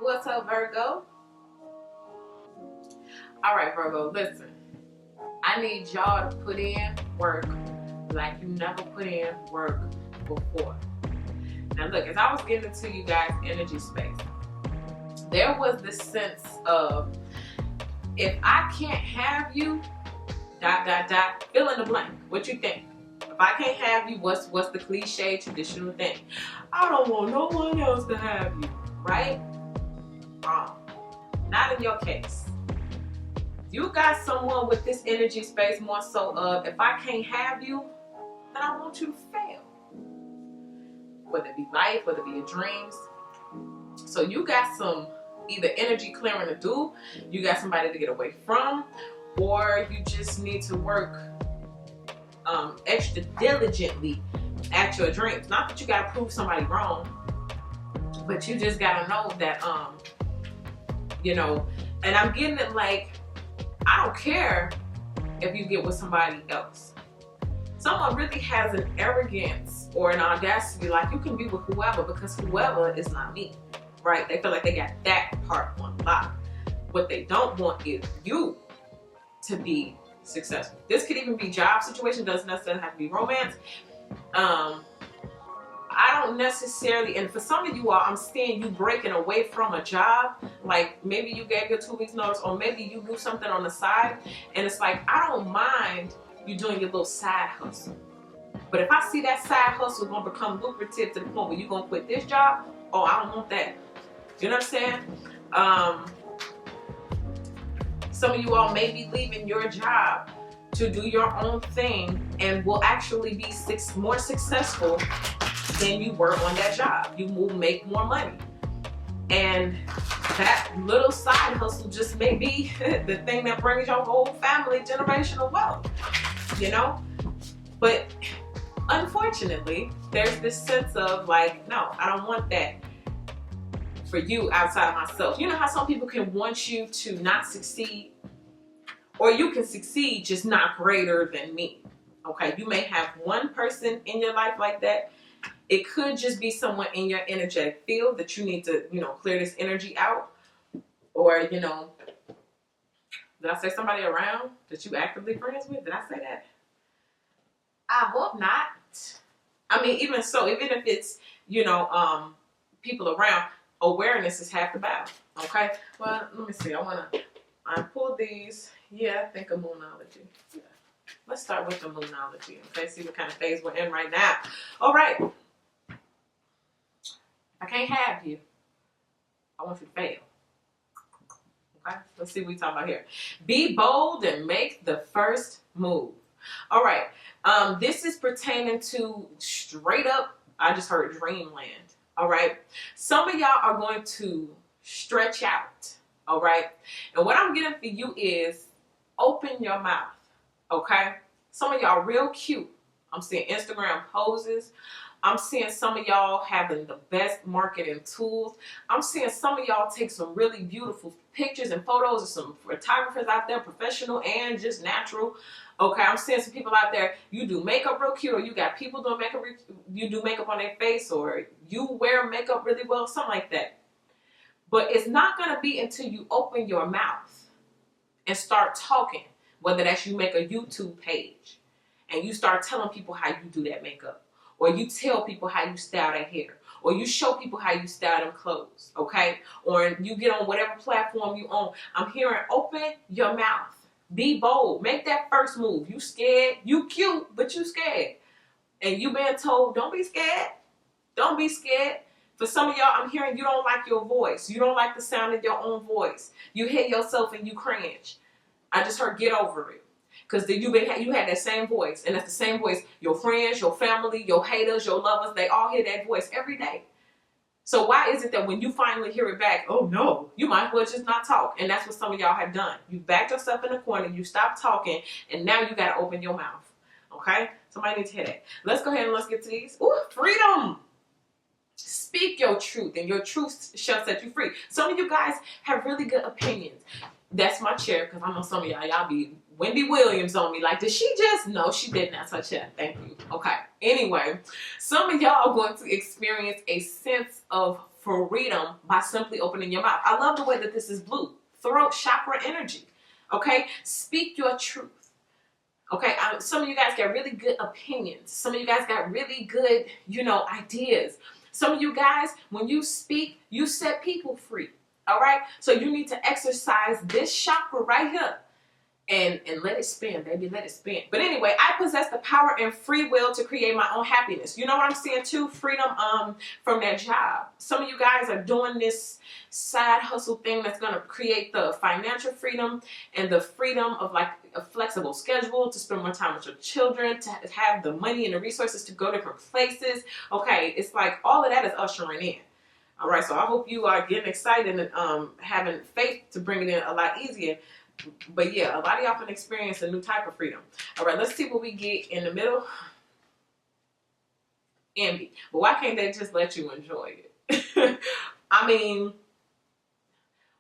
What's up, Virgo? All right, Virgo, listen. I need y'all to put in work like you never put in work before. Now, look, as I was getting into you guys' energy space, there was this sense of if I can't have you, ... fill in the blank. What you think? If I can't have you, what's the cliche traditional thing? I don't want no one else to have you, right? Wrong. Not in your case. You got someone with this energy space more so of if I can't have you, then I want you to fail. Whether it be life, whether it be your dreams. So you got some either energy clearing to do, you got somebody to get away from, or you just need to work extra diligently at your dreams. Not that you gotta prove somebody wrong, but you just gotta know that and I'm getting it like, I don't care if you get with somebody else. Someone really has an arrogance or an audacity, like you can be with whoever because whoever is not me, right? They feel like they got that part on lock. What they don't want is you to be successful. This could even be job situation, doesn't necessarily have to be romance. I don't necessarily, and for some of you all, I'm seeing you breaking away from a job. Like maybe you gave your 2 weeks notice, or maybe you do something on the side, and it's like, I don't mind you doing your little side hustle. But if I see that side hustle going to become lucrative to the point where you're going to quit this job, oh, I don't want that. You know what I'm saying? Some of you all may be leaving your job to do your own thing and will actually be more successful than you were on that job. You will make more money. And that little side hustle just may be the thing that brings your whole family generational wealth, But unfortunately, there's this sense of like, no, I don't want that for you outside of myself. You know how some people can want you to not succeed? Or you can succeed, just not greater than me. Okay, you may have one person in your life like that. It could just be someone in your energetic field that you need to, clear this energy out. Or, did I say somebody around that you actively friends with? Did I say that? I hope not. I mean, even so, even if it's, people around, awareness is half the battle. Okay? Well, let me see. I pulled these. Yeah, I think of moonology. Yeah. Let's start with the moonology. Okay, see what kind of phase we're in right now. All right. I can't have you. I want you to fail. Okay, let's see what we're talking about here. Be bold and make the first move. All right. This is pertaining to straight up, I just heard dreamland. All right. Some of y'all are going to stretch out. All right. And what I'm getting for you is open your mouth. Okay. Some of y'all real cute. I'm seeing Instagram poses. I'm seeing some of y'all having the best marketing tools. I'm seeing some of y'all take some really beautiful pictures and photos of some photographers out there, professional and just natural. Okay, I'm seeing some people out there, you do makeup real cute, or you got people doing makeup, you do makeup on their face, or you wear makeup really well, something like that. But it's not going to be until you open your mouth and start talking, whether that's you make a YouTube page and you start telling people how you do that makeup, or you tell people how you style that hair, or you show people how you style them clothes, okay? Or you get on whatever platform you own. I'm hearing open your mouth. Be bold. Make that first move. You scared. You cute, but you scared. And you been told, don't be scared. Don't be scared. For some of y'all, I'm hearing you don't like your voice. You don't like the sound of your own voice. You hate yourself and you cringe. I just heard get over it. Because you had that same voice. And that's the same voice. Your friends, your family, your haters, your lovers, they all hear that voice every day. So why is it that when you finally hear it back, oh no, you might as well just not talk? And that's what some of y'all have done. You backed yourself in the corner, you stopped talking, and now you got to open your mouth. Okay? Somebody needs to hear that. Let's go ahead and let's get to these. Ooh, freedom. Speak your truth, and your truth shall set you free. Some of you guys have really good opinions. That's my chair, because I know some of y'all be Wendy Williams on me. Like, did she just? No, she didn't. That's her chair. Thank you. Okay. Anyway, some of y'all are going to experience a sense of freedom by simply opening your mouth. I love the way that this is blue. Throat chakra energy. Okay? Speak your truth. Okay, some of you guys got really good opinions. Some of you guys got really good, ideas. Some of you guys, when you speak, you set people free. All right, so you need to exercise this chakra right here. And let it spin, baby, let it spin. But anyway, I possess the power and free will to create my own happiness. You know what I'm saying too? Freedom from that job. Some of you guys are doing this side hustle thing that's going to create the financial freedom and the freedom of like a flexible schedule, to spend more time with your children, to have the money and the resources to go different places. Okay, it's like all of that is ushering in. All right, so I hope you are getting excited and having faith to bring it in a lot easier. But yeah, a lot of y'all can experience a new type of freedom. All right, let's see what we get in the middle. Envy. But why can't they just let you enjoy it? I mean,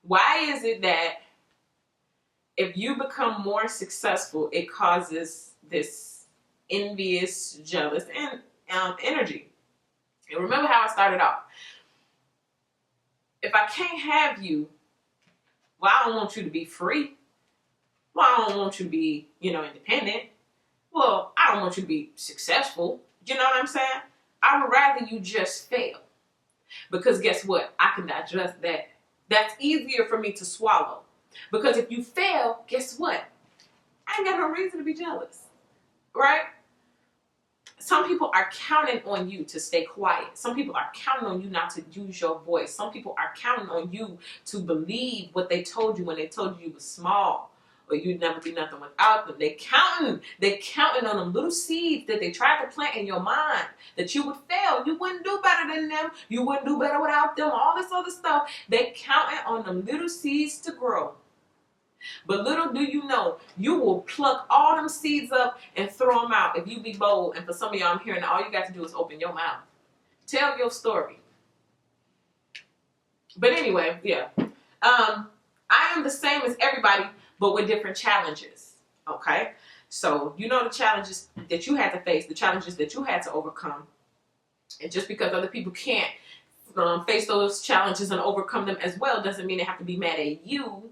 why is it that if you become more successful, it causes this envious, jealous, and energy? And remember how I started off. If I can't have you, well, I don't want you to be free. Well, I don't want you to be, independent. Well, I don't want you to be successful. You know what I'm saying? I would rather you just fail. Because guess what? I can digest that. That's easier for me to swallow. Because if you fail, guess what? I ain't got no reason to be jealous. Right? Some people are counting on you to stay quiet. Some people are counting on you not to use your voice. Some people are counting on you to believe what they told you when they told you you were small or you'd never be nothing without them. They're counting on them little seeds that they tried to plant in your mind, that you would fail. You wouldn't do better than them. You wouldn't do better without them. All this other stuff. They're counting on them little seeds to grow. But little do you know, you will pluck all them seeds up and throw them out if you be bold. And for some of y'all, I'm hearing that all you got to do is open your mouth. Tell your story. But anyway, yeah. I am the same as everybody, but with different challenges. Okay? So, the challenges that you had to face, the challenges that you had to overcome. And just because other people can't face those challenges and overcome them as well, doesn't mean they have to be mad at you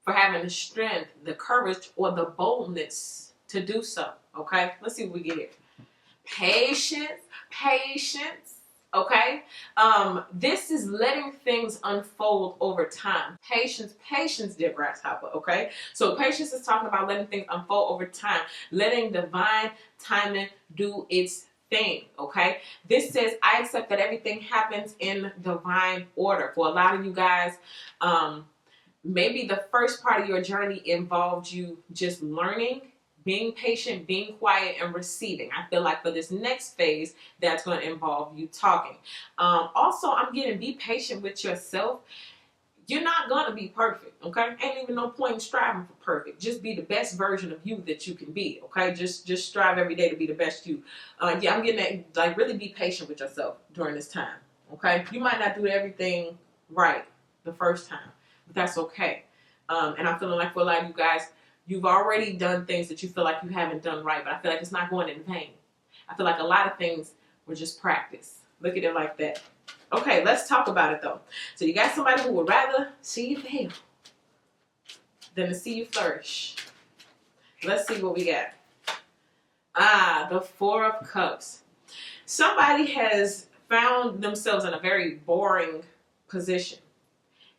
for having the strength, the courage, or the boldness to do so. Okay? Let's see what we get here. Patience. Okay? This is letting things unfold over time. Patience, dear grasshopper. Okay? So patience is talking about letting things unfold over time. Letting divine timing do its thing. Okay? This says, I accept that everything happens in divine order. For a lot of you guys, maybe the first part of your journey involved you just learning, being patient, being quiet, and receiving. I feel like for this next phase, that's going to involve you talking. Also, I'm getting be patient with yourself. You're not going to be perfect, okay? Ain't even no point in striving for perfect. Just be the best version of you that you can be, okay? Just strive every day to be the best you. I'm getting that, like, really be patient with yourself during this time, okay? You might not do everything right the first time, but that's okay. And I'm feeling like for a lot of you guys, you've already done things that you feel like you haven't done right, but I feel like it's not going in vain. I feel like a lot of things were just practice. Look at it like that. Okay, let's talk about it though. So you got somebody who would rather see you fail than to see you flourish. Let's see what we got. The Four of Cups. Somebody has found themselves in a very boring position.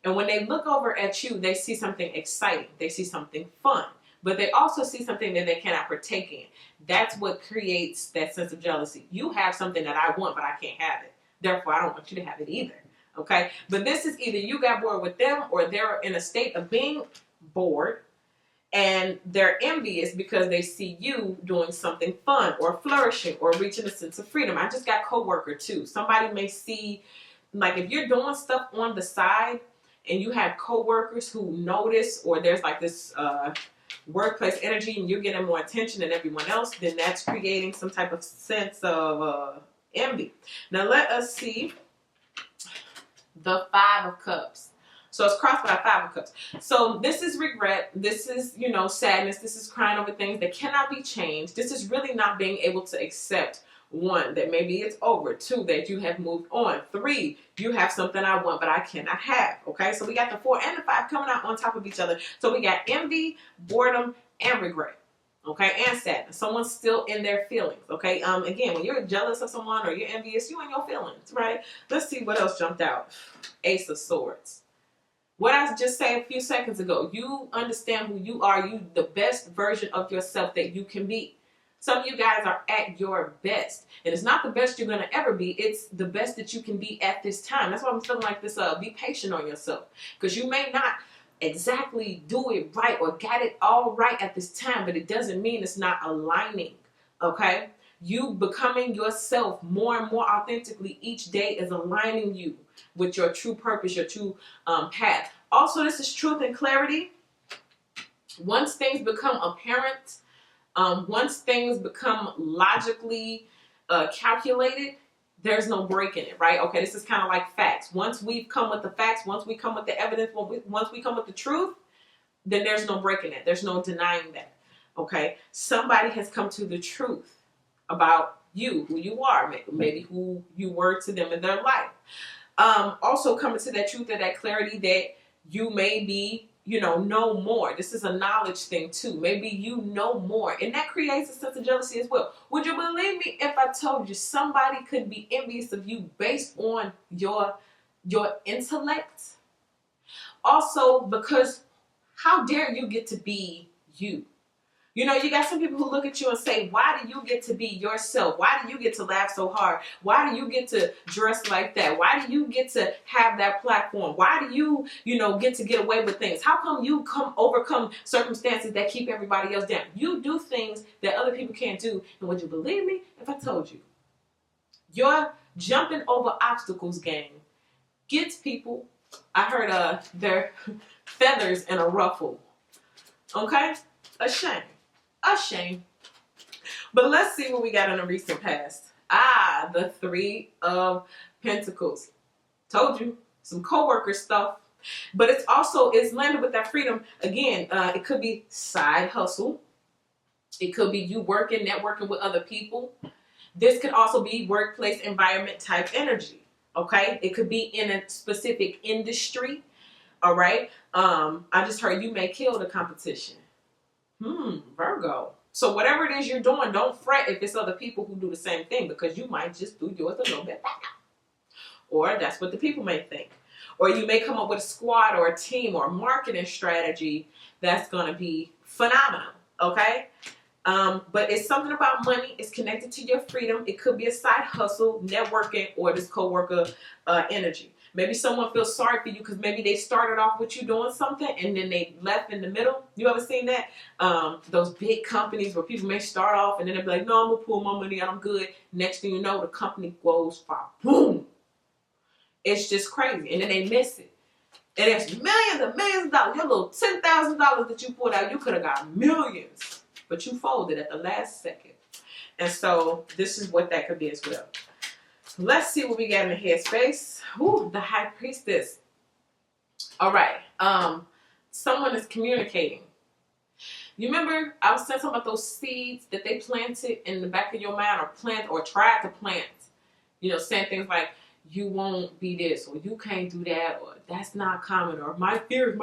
And when they look over at you, they see something exciting. They see something fun. But they also see something that they cannot partake in. That's what creates that sense of jealousy. You have something that I want, but I can't have it. Therefore, I don't want you to have it either. Okay? But this is either you got bored with them or they're in a state of being bored and they're envious because they see you doing something fun or flourishing or reaching a sense of freedom. I just got coworker too. Somebody may see, like if you're doing stuff on the side, and you have coworkers who notice, or there's like this workplace energy and you're getting more attention than everyone else, then that's creating some type of sense of envy. Now let us see the Five of Cups. So it's crossed by Five of Cups. So this is regret. This is, sadness. This is crying over things that cannot be changed. This is really not being able to accept 1, that maybe it's over. 2, that you have moved on. 3, you have something I want but I cannot have. Okay, so we got the 4 and the 5 coming out on top of each other. So we got envy, boredom, and regret. Okay, and sadness. Someone's still in their feelings. Okay, again, when you're jealous of someone or you're envious, you in your feelings, right? Let's see what else jumped out. Ace of Swords. What I just said a few seconds ago, you understand who you are, you the best version of yourself that you can be. Some of you guys are at your best. And it's not the best you're going to ever be. It's the best that you can be at this time. That's why I'm feeling like this. Be patient on yourself. Because you may not exactly do it right or got it all right at this time. But it doesn't mean it's not aligning. Okay? You becoming yourself more and more authentically each day is aligning you with your true purpose, your true path. Also, this is truth and clarity. Once things become apparent, once things become logically calculated, there's no breaking it, right? Okay, this is kind of like facts. Once we've come with the facts, once we come with the evidence, once we come with the truth, then there's no breaking it. There's no denying that, okay? Somebody has come to the truth about you, who you are, maybe who you were to them in their life. Also coming to that truth and that clarity that you may be, know more. This is a knowledge thing too. Maybe you know more. And that creates a sense of jealousy as well. Would you believe me if I told you somebody could be envious of you based on your intellect? Also, because how dare you get to be you? You got some people who look at you and say, why do you get to be yourself? Why do you get to laugh so hard? Why do you get to dress like that? Why do you get to have that platform? Why do you, get to get away with things? How come you overcome circumstances that keep everybody else down? You do things that other people can't do. And would you believe me if I told you? Your jumping over obstacles game gets people, I heard their feathers in a ruffle. Okay? A shame. But let's see what we got in the recent past. The 3 of Pentacles. Told you, some co-worker stuff. But it's landed with that freedom. Again, it could be side hustle. It could be you networking with other people. This could also be workplace environment type energy. Okay? It could be in a specific industry. All right? I just heard you may kill the competition. Virgo. So whatever it is you're doing, don't fret if it's other people who do the same thing, because you might just do yours a little bit better. Or that's what the people may think. Or you may come up with a squad or a team or a marketing strategy that's going to be phenomenal. Okay? But it's something about money. It's connected to your freedom. It could be a side hustle, networking, or this co-worker energy. Maybe someone feels sorry for you because maybe they started off with you doing something and then they left in the middle. You ever seen that? Those big companies where people may start off and then they'll be like, no, I'm going to pull my money out. I'm good. Next thing you know, the company goes far. Boom. It's just crazy. And then they miss it. And it's millions and millions of dollars. Your little $10,000 that you pulled out, you could have got millions. But you folded at the last second. And so this is what that could be as well. Let's see what we got in the headspace. Ooh, the High Priestess. All right. Someone is communicating. You remember I was saying something about those seeds that they planted in the back of your mind or tried to plant. Saying things like, you won't be this, or you can't do that, or that's not common, or my fears,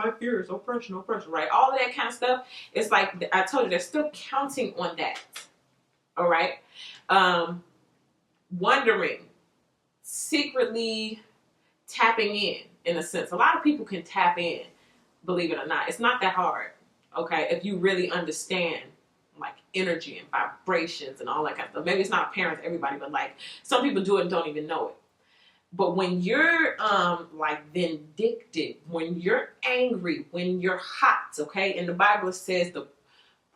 oppression, right? All of that kind of stuff. It's like, I told you, they're still counting on that. All right? Wondering, secretly tapping in a sense. A lot of people can tap in, believe it or not. It's not that hard, okay, if you really understand like energy and vibrations and all that kind of stuff. Maybe it's not apparent to everybody, but like some people do it and don't even know it. But when you're like vindictive, when you're angry, when you're hot, okay, and the Bible says the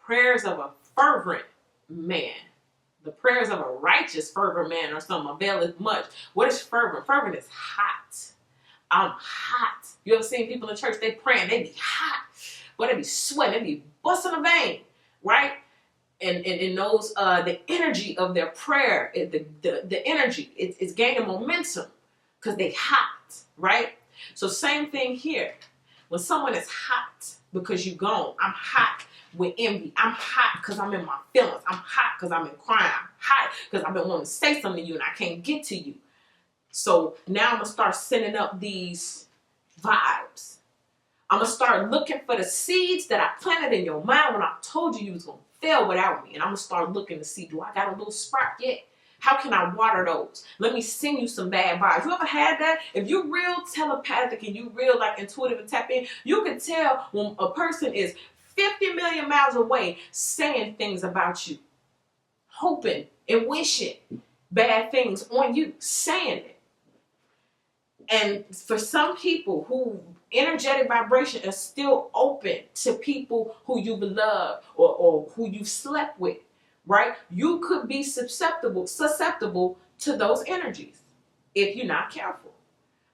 prayers of a fervent man, the prayers of a righteous fervent man or something availeth much. What is fervent? Fervent is hot. I'm hot. You ever seen people in church, they praying, they be hot. Boy, they be sweating, they be busting a vein, right? And those, the energy of their prayer, the energy, it's gaining momentum. Because they hot, right? So same thing here. When someone is hot, because you gone. I'm hot with envy. I'm hot because I'm in my feelings. I'm hot because I'm in crying. I'm hot because I've been wanting to say something to you and I can't get to you. So now I'm going to start sending up these vibes. I'm going to start looking for the seeds that I planted in your mind when I told you was going to fail without me. And I'm going to start looking to see, do I got a little sprout yet? How can I water those? Let me send you some bad vibes. You ever had that? If you're real telepathic and you real like intuitive and tap in, you can tell when a person is 50 million miles away saying things about you, hoping and wishing bad things on you, saying it. And for some people who energetic vibration is still open to people who you've loved or who you've slept with, right? You could be susceptible to those energies if you're not careful,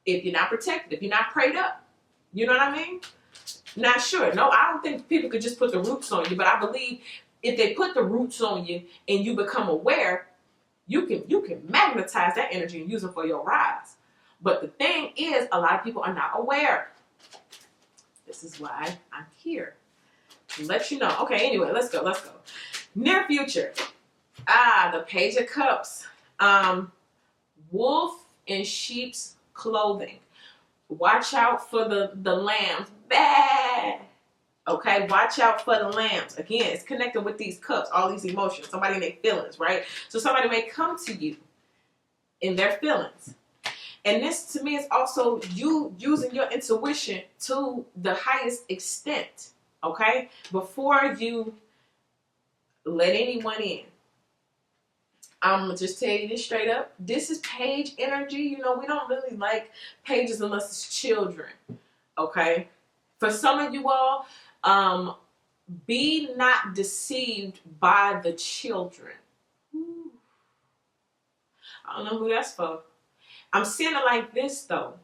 if you're not protected, if you're not prayed up. You know what I mean? Not sure. No, I don't think people could just put the roots on you, but I believe if they put the roots on you and you become aware, you can magnetize that energy and use it for your rise. But the thing is, a lot of people are not aware. This is why I'm here to let you know. Okay, anyway, let's go. Near future. The Page of Cups. Wolf in sheep's clothing. Watch out for the lambs. Bah! Okay, watch out for the lambs. Again, it's connected with these cups, all these emotions. Somebody in their feelings, right? So somebody may come to you in their feelings. And this, to me, is also you using your intuition to the highest extent, okay? Before you let anyone in. I'm going to just tell you this straight up. This is page energy. You know, we don't really like pages unless it's children, okay? For some of you all, be not deceived by the children. I don't know who that's for. I'm seeing it like this, though.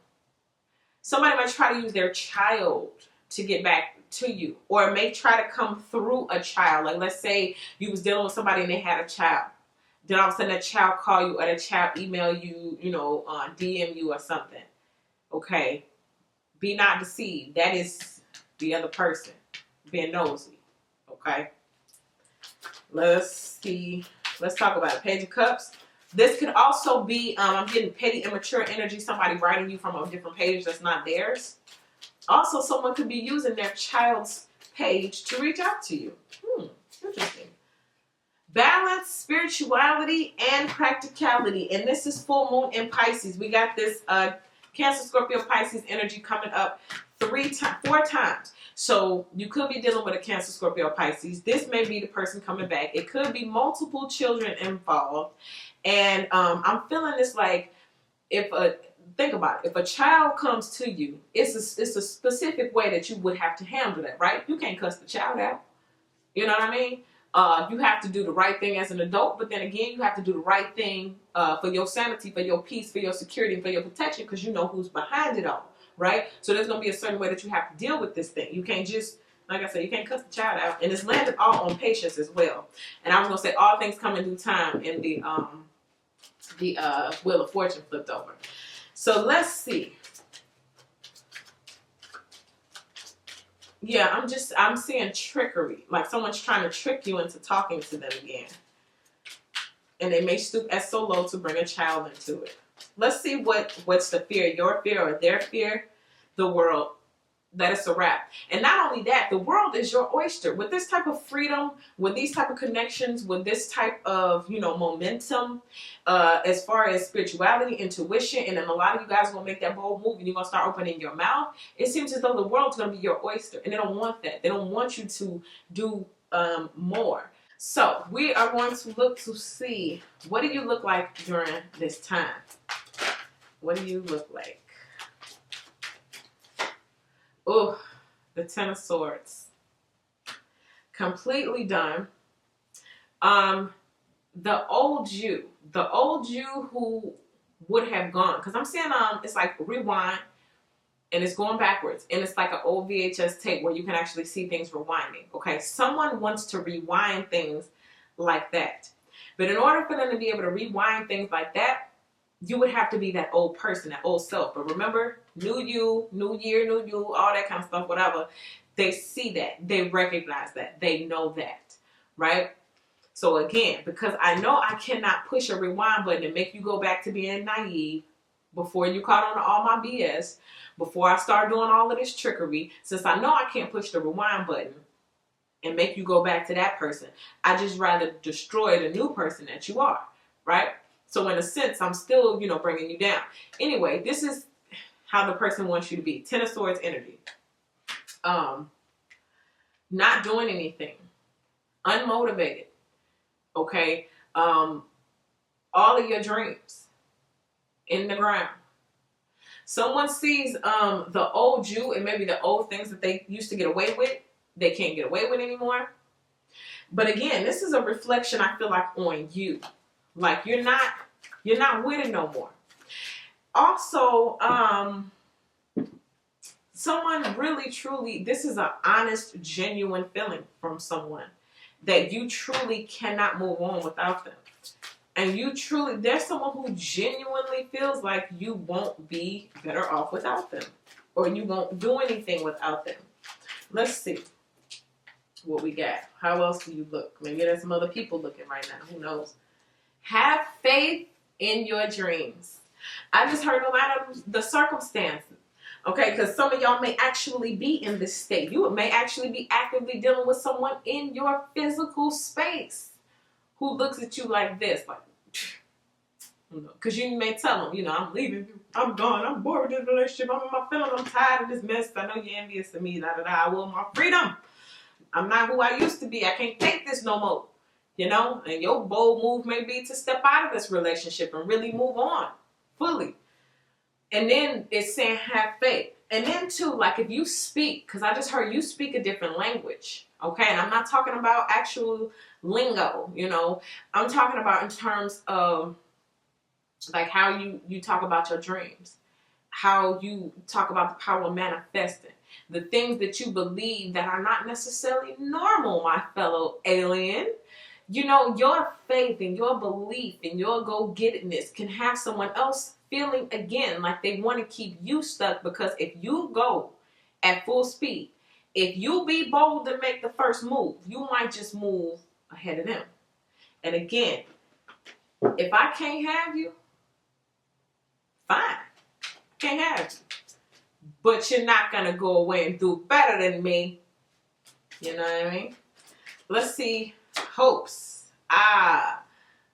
Somebody might try to use their child to get back to you, or may try to come through a child. Like, let's say you was dealing with somebody and they had a child. Then all of a sudden that child call you or that child email you, DM you or something. Okay. Be not deceived. That is the other person being nosy. Okay. Let's see. Let's talk about it. Page of Cups. This could also be, I'm getting petty, immature energy, somebody writing you from a different page that's not theirs. Also, someone could be using their child's page to reach out to you. Interesting. Balance, spirituality, and practicality. And this is full moon in Pisces. We got this Cancer, Scorpio, Pisces energy coming up 4 times. So you could be dealing with a Cancer, Scorpio, Pisces. This may be the person coming back. It could be multiple children involved. And I'm feeling this like, think about it. If a child comes to you, it's a specific way that you would have to handle that, right? You can't cuss the child out. You know what I mean? You have to do the right thing as an adult, but then again, you have to do the right thing for your sanity, for your peace, for your security, and for your protection, because you know who's behind it all, right? So there's going to be a certain way that you have to deal with this thing. You can't just, like I said, you can't cuss the child out. And it's landed all on patience as well. And I was going to say all things come in due time in the Wheel of Fortune flipped over. So let's see. Yeah, I'm seeing trickery. Like someone's trying to trick you into talking to them again. And they may stoop as so low to bring a child into it. Let's see what's the fear, your fear or their fear, the world. That it's a wrap. And not only that, the world is your oyster. With this type of freedom, with these type of connections, with this type of, momentum, as far as spirituality, intuition, and then a lot of you guys are going to make that bold move and you're going to start opening your mouth. It seems as though the world's going to be your oyster. And they don't want that. They don't want you to do more. So we are going to look to see, what do you look like during this time? What do you look like? Oh, the Ten of Swords. Completely done. The old you who would have gone, because I'm seeing it's like rewind and it's going backwards, and it's like an old VHS tape where you can actually see things rewinding. Okay, someone wants to rewind things like that, but in order for them to be able to rewind things like that, you would have to be that old person, that old self. But remember, new you, new year, new you, all that kind of stuff, whatever. They see that. They recognize that. They know that, right? So again, because I know I cannot push a rewind button and make you go back to being naive before you caught on to all my BS, before I start doing all of this trickery, since I know I can't push the rewind button and make you go back to that person, I just rather destroy the new person that you are, right? So in a sense, I'm still, bringing you down. Anyway, this is how the person wants you to be. Ten of Swords energy. Not doing anything. Unmotivated. Okay? All of your dreams in the ground. Someone sees the old you and maybe the old things that they used to get away with, they can't get away with anymore. But again, this is a reflection, I feel like, on you. Like you're not with it no more. Also, someone really, truly, this is an honest, genuine feeling from someone that you truly cannot move on without them. And there's someone who genuinely feels like you won't be better off without them. Or you won't do anything without them. Let's see what we got. How else do you look? Maybe there's some other people looking right now. Who knows? Have faith in your dreams. I just heard a lot of the circumstances. Okay, because some of y'all may actually be in this state. You may actually be actively dealing with someone in your physical space who looks at you like this, like, because you may tell them, I'm leaving you. I'm gone. I'm bored with this relationship. I'm in my feelings. I'm tired of this mess. I know you're envious of me. I want my freedom. I'm not who I used to be. I can't take this no more. And your bold move may be to step out of this relationship and really move on fully. And then it's saying have faith. And then too, like if you speak, because I just heard you speak a different language. Okay. And I'm not talking about actual lingo, I'm talking about in terms of like how you talk about your dreams, how you talk about the power of manifesting, the things that you believe that are not necessarily normal, my fellow alien. Your faith and your belief and your go-gettedness can have someone else feeling again like they want to keep you stuck, because if you go at full speed, if you be bold to make the first move, you might just move ahead of them. And again, if I can't have you, fine. I can't have you. But you're not going to go away and do better than me. You know what I mean? Let's see. Hopes.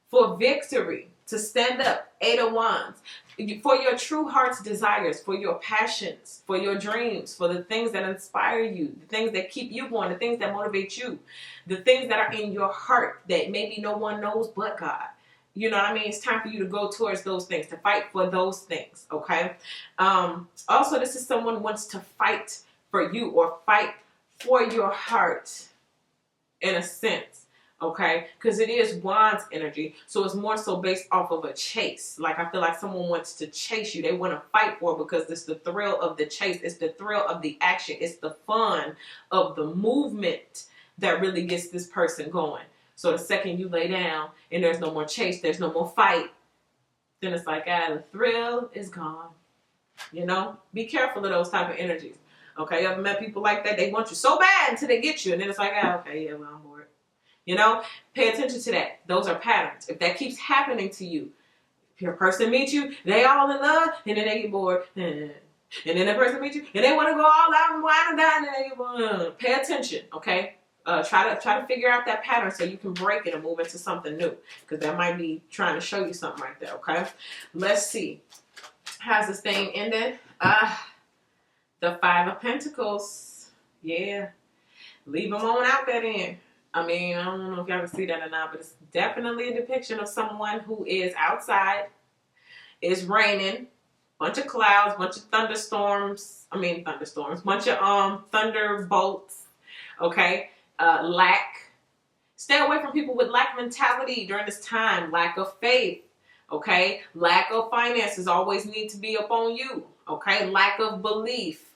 For victory. To stand up. 8 of Wands. For your true heart's desires, for your passions, for your dreams, for the things that inspire you, the things that keep you going, the things that motivate you, the things that are in your heart that maybe no one knows but God. You know what I mean? It's time for you to go towards those things, to fight for those things, okay? Also, this is someone who wants to fight for you or fight for your heart in a sense. Okay, because it is Wands energy, so it's more so based off of a chase. Like I feel like someone wants to chase you. They want to fight for it because it's the thrill of the chase. It's the thrill of the action. It's the fun of the movement that really gets this person going. So the second you lay down and there's no more chase, there's no more fight, then it's like, the thrill is gone. Be careful of those type of energies. Okay, you ever met people like that? They want you so bad until they get you, and then it's like, okay, yeah, well, I'm bored. Pay attention to that. Those are patterns. If that keeps happening to you, if a person meets you, they all in love, and then they get bored. And then the person meets you, and they want to go all out and wine and dine, and they get bored. Pay attention, okay? Try to figure out that pattern so you can break it and move into something new. Because that might be trying to show you something right there, okay? Let's see. How's this thing ended? The 5 of Pentacles. Yeah. Leave them on out that end. I mean, I don't know if y'all can see that or not, but it's definitely a depiction of someone who is outside. It's raining. Bunch of clouds, bunch of thunderstorms. Bunch of thunderbolts. Okay? Lack. Stay away from people with lack mentality during this time. Lack of faith. Okay? Lack of finances always need to be up on you. Okay? Lack of belief.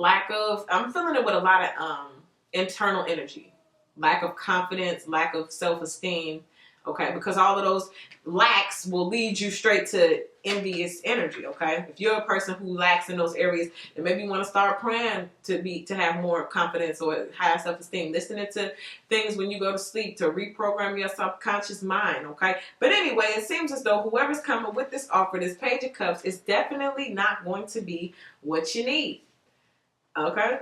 I'm feeling it with a lot of internal energy. Lack of confidence, lack of self-esteem, okay? Because all of those lacks will lead you straight to envious energy, okay? If you're a person who lacks in those areas, then maybe you want to start praying to have more confidence or higher self-esteem. Listening to things when you go to sleep to reprogram your subconscious mind, okay? But anyway, it seems as though whoever's coming with this offer, this Page of Cups, is definitely not going to be what you need, okay?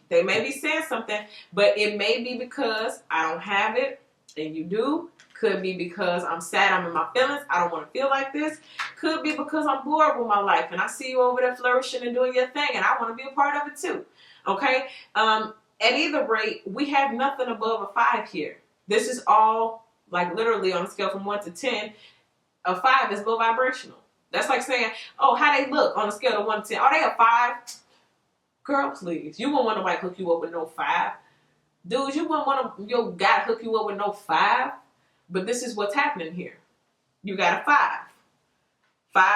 They may be saying something, but it may be because I don't have it and you do. Could be because I'm sad, I'm in my feelings, I don't want to feel like this. Could be because I'm bored with my life and I see you over there flourishing and doing your thing and I want to be a part of it too. Okay? At either rate, we have nothing above a 5 here. This is all, like literally on a scale from 1 to 10, a 5 is low vibrational. That's like saying, oh, how they look on a scale of 1 to 10. Are they a 5? Girl, please. You won't want nobody to hook you up with no 5. Dudes, you wouldn't want your guy to hook you up with no 5. But this is what's happening here. You got a 5.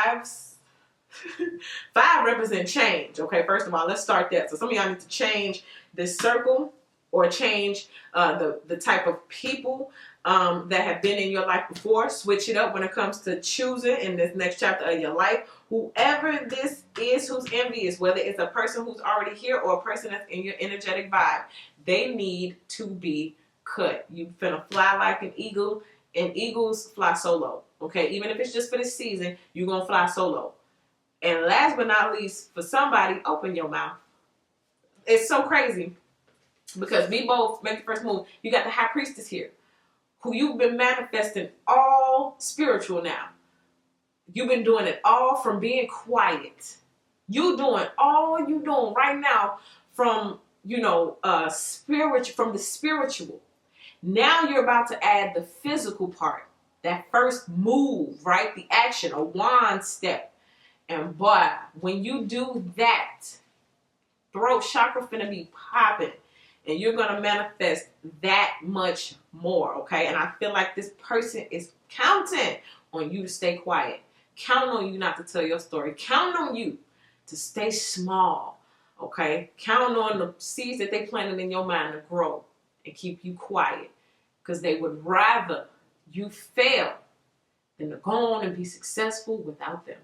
5 represent change. Okay, first of all, let's start that. So some of y'all need to change this circle or change the type of people that have been in your life before. Switch it up when it comes to choosing in this next chapter of your life. Whoever this is who's envious, whether it's a person who's already here or a person that's in your energetic vibe, they need to be cut. You finna fly like an eagle, and eagles fly solo. Okay, even if it's just for this season, you're gonna fly solo. And last but not least, for somebody, open your mouth. It's so crazy because we both make the first move. You got the High Priestess here, who you've been manifesting all spiritual now. You've been doing it all from being quiet. You doing all you doing right now from from the spiritual. Now you're about to add the physical part, that first move, right? The action, a wand step. And boy, when you do that, throat chakra finna be popping. And you're going to manifest that much more, okay? And I feel like this person is counting on you to stay quiet. Counting on you not to tell your story. Counting on you to stay small, okay? Counting on the seeds that they planted in your mind to grow and keep you quiet. Because they would rather you fail than to go on and be successful without them.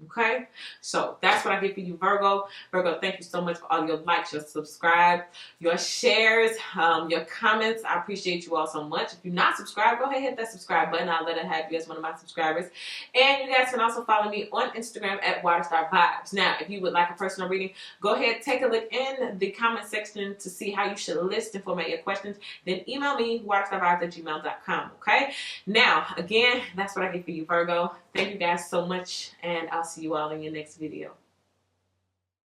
Okay, so that's what I get for you, Virgo. Virgo, thank you so much for all your likes, your subscribe, your shares, your comments. I appreciate you all so much. If you're not subscribed, go ahead and hit that subscribe button. I'll let it have you as one of my subscribers. And you guys can also follow me on Instagram at Waterstar Vibes. Now, if you would like a personal reading, go ahead, take a look in the comment section to see how you should list and format your questions. Then email me, waterstarvibes@gmail.com. Okay, now, again, that's what I get for you, Virgo. Thank you guys so much, and I'll see you all in your next video.